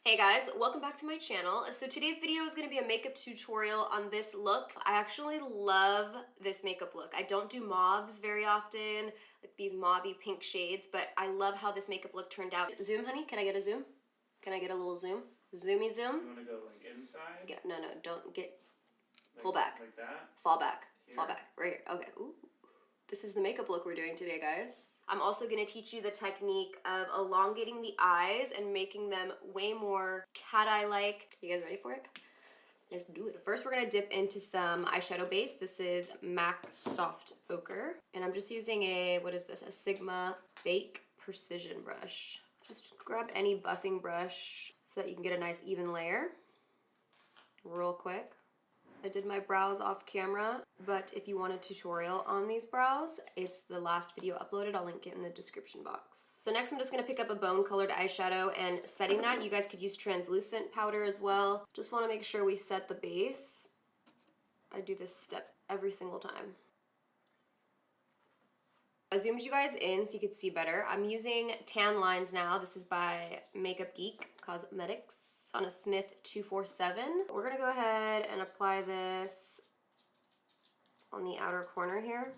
Hey guys, welcome back to my channel. So today's video is going to be a makeup tutorial on this look. I actually love this makeup look. I don't do mauves very often, like these mauvey pink shades, but I love how this makeup look turned out. Zoom, honey? Can I get a zoom? Can I get a little zoom? Zoomy zoom? You want to go like inside? Yeah, no, don't get, like, pull back. Like that? Fall back. Here? Fall back. Right here. Okay. Ooh. This is the makeup look we're doing today, guys. I'm also gonna teach you the technique of elongating the eyes and making them way more cat eye-like. You guys ready for it? Let's do it. So first, we're gonna dip into some eyeshadow base. This is MAC Soft Ochre. And I'm just using a, what is this? A Sigma Bake Precision brush. Just grab any buffing brush so that you can get a nice even layer. Real quick. I did my brows off camera, but if you want a tutorial on these brows, it's the last video uploaded. I'll link it in the description box. So next I'm just gonna pick up a bone colored eyeshadow and setting that. You guys could use translucent powder as well. Just wanna make sure we set the base. I do this step every single time. I zoomed you guys in so you could see better. I'm using tan lines now. This is by Geek Cosmetics on a Smith 247. We're gonna go ahead and apply this on the outer corner here.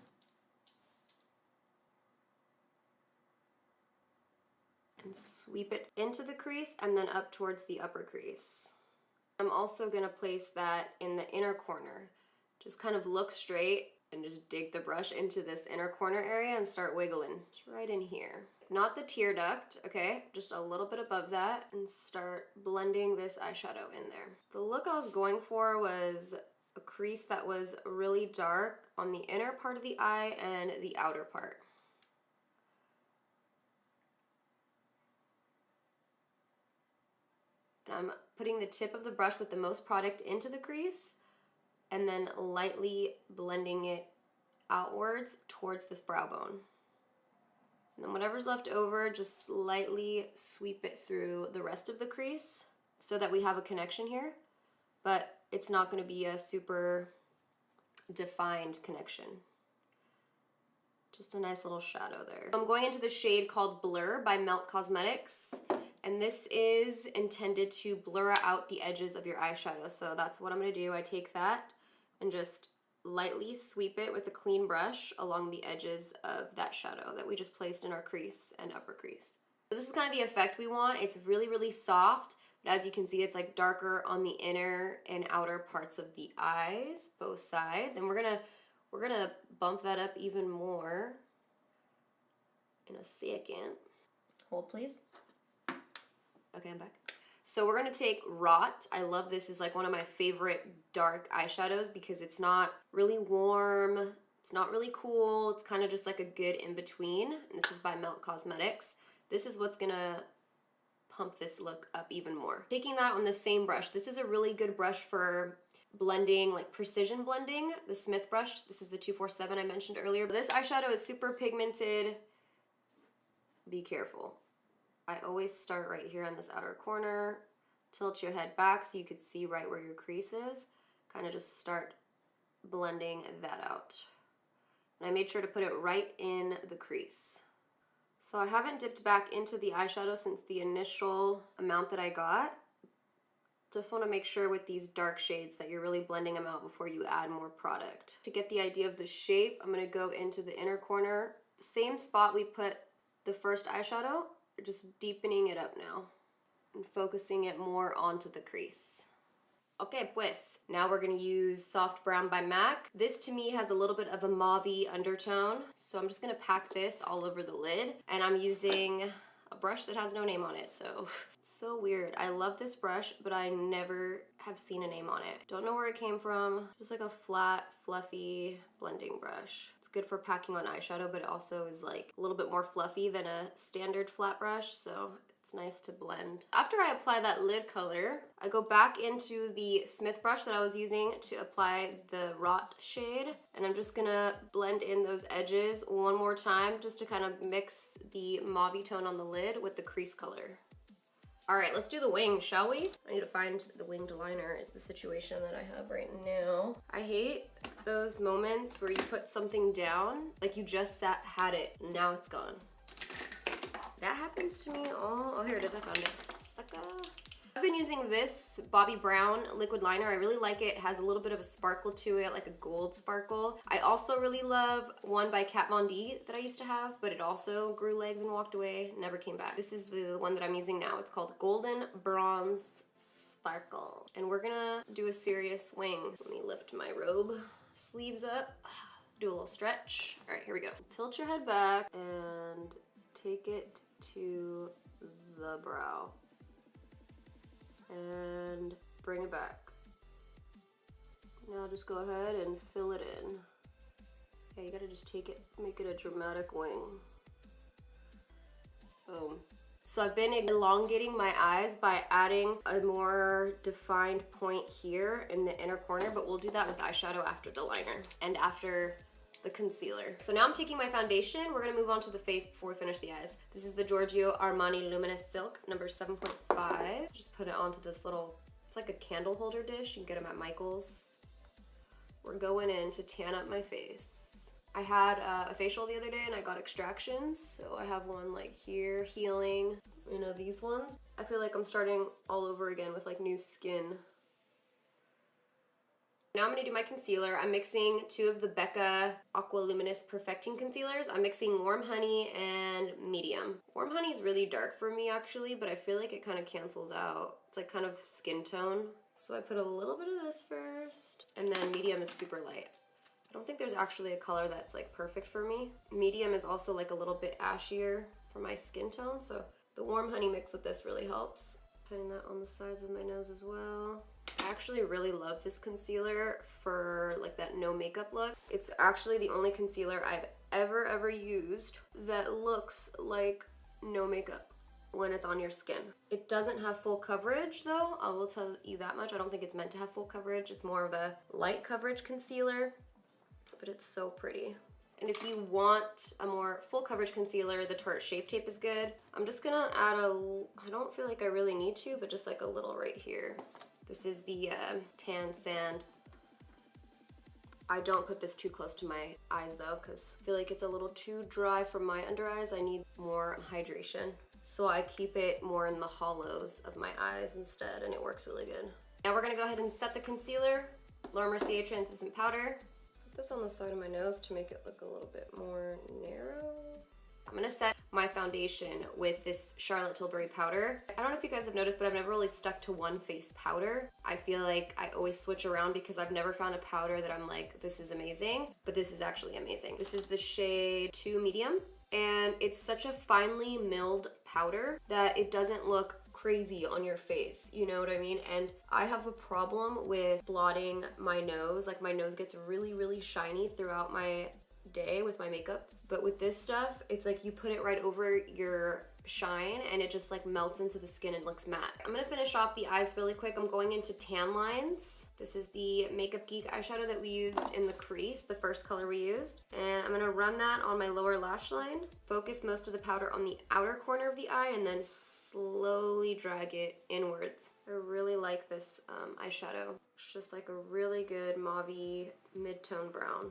And sweep it into the crease and then up towards the upper crease. I'm also gonna place that in the inner corner. Just kind of look straight and just dig the brush into this inner corner area and start wiggling. It's right in here. Not the tear duct, okay? Just a little bit above that and start blending this eyeshadow in there. The look I was going for was a crease that was really dark on the inner part of the eye and the outer part. And I'm putting the tip of the brush with the most product into the crease and then lightly blending it outwards towards this brow bone. And then whatever's left over, just slightly sweep it through the rest of the crease so that we have a connection here, but it's not going to be a super defined connection. Just a nice little shadow there. So I'm going into the shade called BLURR by Melt Cosmetics. And this is intended to blur out the edges of your eyeshadow. So that's what I'm going to do. I take that and just lightly sweep it with a clean brush along the edges of that shadow that we just placed in our crease and upper crease. So this is kind of the effect we want. It's really, really soft, but as you can see, it's like darker on the inner and outer parts of the eyes, both sides. And we're gonna bump that up even more in a second. Hold, please. Okay, I'm back. So we're gonna take Rot. I love this. Is like one of my favorite dark eyeshadows because it's not really warm, it's not really cool, it's kind of just like a good in-between. And this is by Melt Cosmetics. This is what's gonna pump this look up even more. Taking that on the same brush. This is a really good brush for blending, like precision blending. The Smith brush, this is the 247 I mentioned earlier. This eyeshadow is super pigmented. Be careful. I always start right here on this outer corner. Tilt your head back so you could see right where your crease is. Kind of just start blending that out. And I made sure to put it right in the crease. So I haven't dipped back into the eyeshadow since the initial amount that I got. Just want to make sure with these dark shades that you're really blending them out before you add more product. To get the idea of the shape, I'm going to go into the inner corner. The same spot we put the first eyeshadow, just deepening it up now and focusing it more onto the crease. Okay, pues, now we're gonna use Soft Brown by MAC. This to me has a little bit of a mauvey undertone, so I'm just gonna pack this all over the lid, and I'm using a brush that has no name on it, so it's so weird. I love this brush, but I never have seen a name on it. Don't know where it came from. Just like a flat, fluffy blending brush. It's good for packing on eyeshadow, but it also is like a little bit more fluffy than a standard flat brush, so it's nice to blend. After I apply that lid color, I go back into the Smith brush that I was using to apply the Rot shade, and I'm just gonna blend in those edges one more time just to kind of mix the mauvey tone on the lid with the crease color. All right, let's do the wing, shall we? I need to find the winged liner is the situation that I have right now. I hate those moments where you put something down, like you just had it, and now it's gone. That happens to me all, oh here it is, I found it. Sucker. I've been using this Bobbi Brown liquid liner. I really like it. It has a little bit of a sparkle to it, like a gold sparkle. I also really love one by Kat Von D that I used to have, but it also grew legs and walked away, never came back. This is the one that I'm using now. It's called Golden Bronze Sparkle. And we're gonna do a serious wing. Let me lift my robe sleeves up, do a little stretch. All right, here we go. Tilt your head back and take it to the brow. And bring it back. Now just go ahead and fill it in. Yeah, you gotta just take it, make it a dramatic wing. Boom. So I've been elongating my eyes by adding a more defined point here in the inner corner, but we'll do that with eyeshadow after the liner and after the concealer. So now I'm taking my foundation. We're gonna move on to the face before we finish the eyes. This is the Giorgio Armani Luminous Silk, number 7.5. Just put it onto this little, it's like a candle holder dish. You can get them at Michael's. We're going in to tan up my face. I had a facial the other day and I got extractions. So I have one like here, healing, you know, these ones. I feel like I'm starting all over again with like new skin. Now I'm gonna do my concealer. I'm mixing two of the BECCA Aqua Luminous Perfecting Concealers. I'm mixing Warm Honey and Medium. Warm Honey is really dark for me actually, but I feel like it kind of cancels out. It's like kind of skin tone. So I put a little bit of this first, and then Medium is super light. I don't think there's actually a color that's like perfect for me. Medium is also like a little bit ashier for my skin tone, so the Warm Honey mix with this really helps. Putting that on the sides of my nose as well. I actually really love this concealer for like that no makeup look. It's actually the only concealer I've ever used that looks like no makeup when it's on your skin. It doesn't have full coverage though, I will tell you that much. I don't think it's meant to have full coverage. It's more of a light coverage concealer, but it's so pretty. And if you want a more full coverage concealer, the Tarte Shape Tape is good. I'm just gonna add I don't feel like I really need to, but just like a little right here. This is the Tan Sand. I don't put this too close to my eyes though, because I feel like it's a little too dry for my under eyes. I need more hydration. So I keep it more in the hollows of my eyes instead, and it works really good. Now we're gonna go ahead and set the concealer. Laura Mercier Translucent Powder. Put this on the side of my nose to make it look a little bit more narrow. I'm gonna set my foundation with this Charlotte Tilbury powder. I don't know if you guys have noticed, but I've never really stuck to one face powder. I feel like I always switch around because I've never found a powder that I'm like, this is amazing, but this is actually amazing. This is the shade 2 Medium, and it's such a finely milled powder that it doesn't look crazy on your face, you know what I mean? And I have a problem with blotting my nose. Like my nose gets really shiny throughout my day with my makeup. But with this stuff, it's like you put it right over your shine and it just like melts into the skin and looks matte. I'm gonna finish off the eyes really quick. I'm going into tan lines. This is the Makeup Geek eyeshadow that we used in the crease, the first color we used. And I'm gonna run that on my lower lash line, focus most of the powder on the outer corner of the eye, and then slowly drag it inwards. I really like this eyeshadow. It's just like a really good mauve mid-tone brown.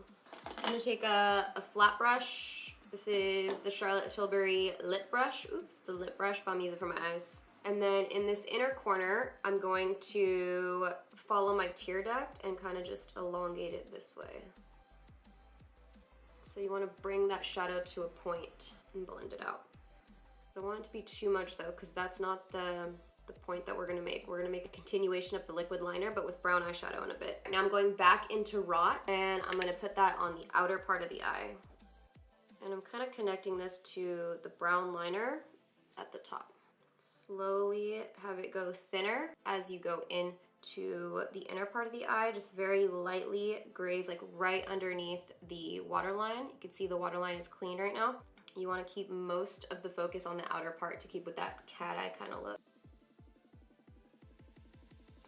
I'm gonna take a flat brush. This is the Charlotte Tilbury lip brush. Oops, it's a lip brush, but I'm using it for my eyes. And then in this inner corner, I'm going to follow my tear duct and kind of just elongate it this way. So you want to bring that shadow to a point and blend it out. I don't want it to be too much though, because that's not the point that we're gonna make. We're gonna make a continuation of the liquid liner, but with brown eyeshadow in a bit. Now I'm going back into Wrought, and I'm gonna put that on the outer part of the eye. And I'm kind of connecting this to the brown liner at the top. Slowly have it go thinner as you go into the inner part of the eye, just very lightly graze like right underneath the waterline. You can see the waterline is clean right now. You wanna keep most of the focus on the outer part to keep with that cat eye kind of look.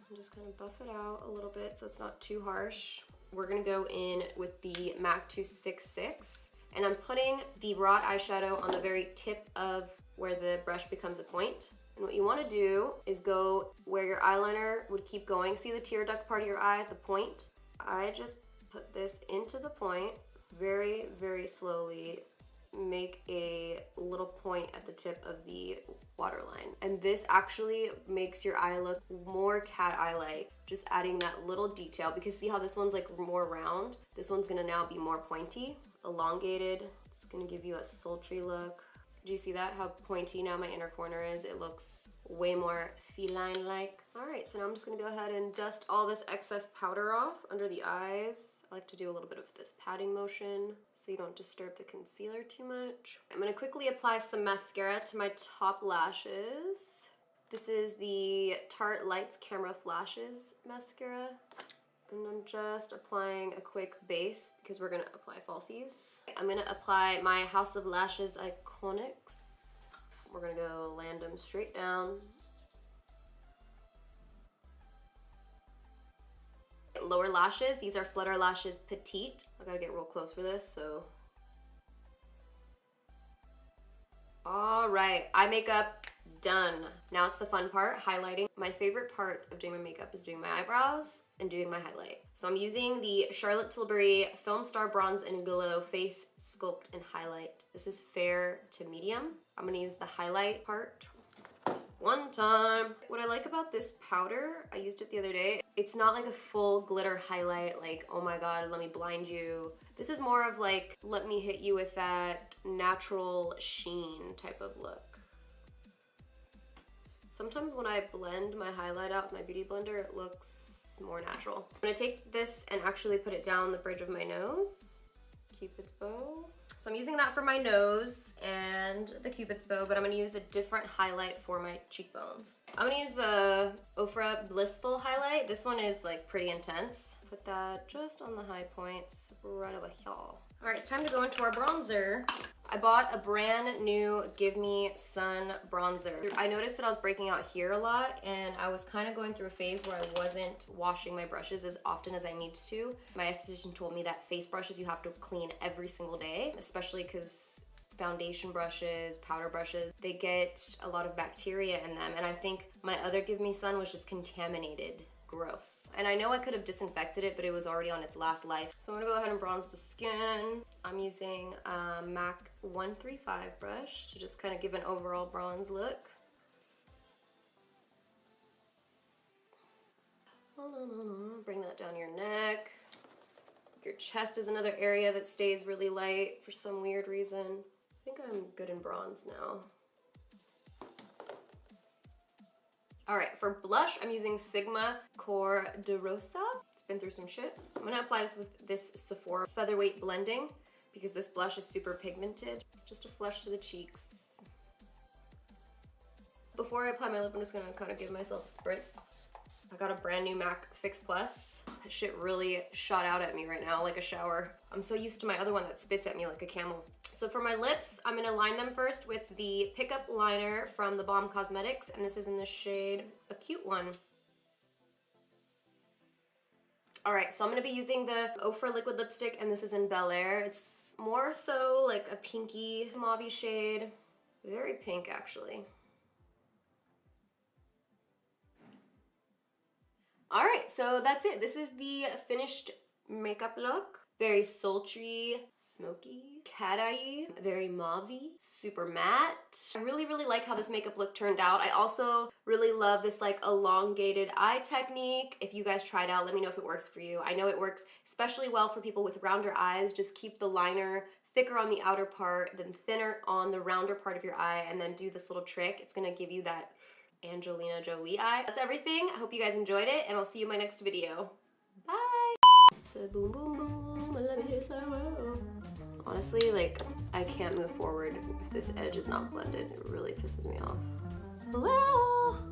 And just kind of buff it out a little bit so it's not too harsh. We're gonna go in with the MAC 266, and I'm putting the Wrought eyeshadow on the very tip of where the brush becomes a point. And what you wanna do is go where your eyeliner would keep going. See the tear duct part of your eye at the point? I just put this into the point very slowly, make a little point at the tip of the waterline. And this actually makes your eye look more cat eye-like, just adding that little detail, because see how this one's like more round? This one's gonna now be more pointy, elongated. It's gonna give you a sultry look. Do you see that? How pointy now my inner corner is? It looks way more feline-like. All right, so now I'm just gonna go ahead and dust all this excess powder off under the eyes. I like to do a little bit of this patting motion so you don't disturb the concealer too much. I'm gonna quickly apply some mascara to my top lashes. This is the Tarte Lights Camera Flashes mascara. And I'm just applying a quick base because we're gonna apply falsies. I'm gonna apply my House of Lashes Iconics. We're gonna go land them straight down. Lower lashes, these are FLUTTERLASHES Petite. I gotta get real close for this, so. All right, eye makeup done. Now it's the fun part, highlighting. My favorite part of doing my makeup is doing my eyebrows and doing my highlight. So I'm using the Charlotte Tilbury Filmstar Bronze and Glow Face Sculpt and Highlight. This is fair to medium. I'm gonna use the highlight part one time. What I like about this powder, I used it the other day, it's not like a full glitter highlight, like, oh my God, let me blind you. This is more of like, let me hit you with that natural sheen type of look. Sometimes when I blend my highlight out with my beauty blender, it looks more natural. I'm gonna take this and actually put it down the bridge of my nose. Cupid's bow. So I'm using that for my nose and the Cupid's bow, but I'm gonna use a different highlight for my cheekbones. I'm gonna use the Ofra Blissful highlight. This one is like pretty intense. Put that just on the high points, right over here. All right, it's time to go into our bronzer. I bought a brand new Give Me Sun bronzer. I noticed that I was breaking out here a lot, and I was kind of going through a phase where I wasn't washing my brushes as often as I need to. My esthetician told me that face brushes you have to clean every single day, especially because foundation brushes, powder brushes, they get a lot of bacteria in them, and I think my other Give Me Sun was just contaminated. Gross. And I know I could have disinfected it, but it was already on its last life. So I'm gonna go ahead and bronze the skin. I'm using a MAC 135 brush to just kind of give an overall bronze look. Bring that down your neck. Your chest is another area that stays really light for some weird reason. I think I'm good in bronze now. All right, for blush, I'm using Sigma Core de Rosa. It's been through some shit. I'm gonna apply this with this Sephora Featherweight Blending because this blush is super pigmented. Just a flush to the cheeks. Before I apply my lip, I'm just gonna kind of give myself a spritz. I got a brand new MAC Fix Plus. That shit really shot out at me right now like a shower. I'm so used to my other one that spits at me like a camel. So for my lips, I'm gonna line them first with the Pickup Liner from the Balm Cosmetics, and this is in the shade Acute one. All right, so I'm gonna be using the Ofra Liquid Lipstick, and this is in Bel Air. It's more so like a pinky mauve shade. Very pink, actually. All right, so that's it. This is the finished makeup look. Very sultry, smoky, cat-eye, very mauve-y, super matte. I really, really like how this makeup look turned out. I also really love this like elongated eye technique. If you guys try it out, let me know if it works for you. I know it works especially well for people with rounder eyes. Just keep the liner thicker on the outer part, then thinner on the rounder part of your eye, and then do this little trick. It's gonna give you that Angelina Jolie eye. That's everything. I hope you guys enjoyed it, and I'll see you in my next video. Bye! So boom, boom, boom, let me hear some. Honestly, like, I can't move forward if this edge is not blended. It really pisses me off. Well,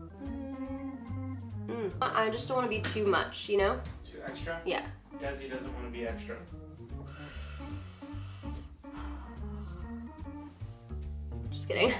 I just don't want to be too much, you know? Too extra? Yeah. Desi doesn't want to be extra. Just kidding.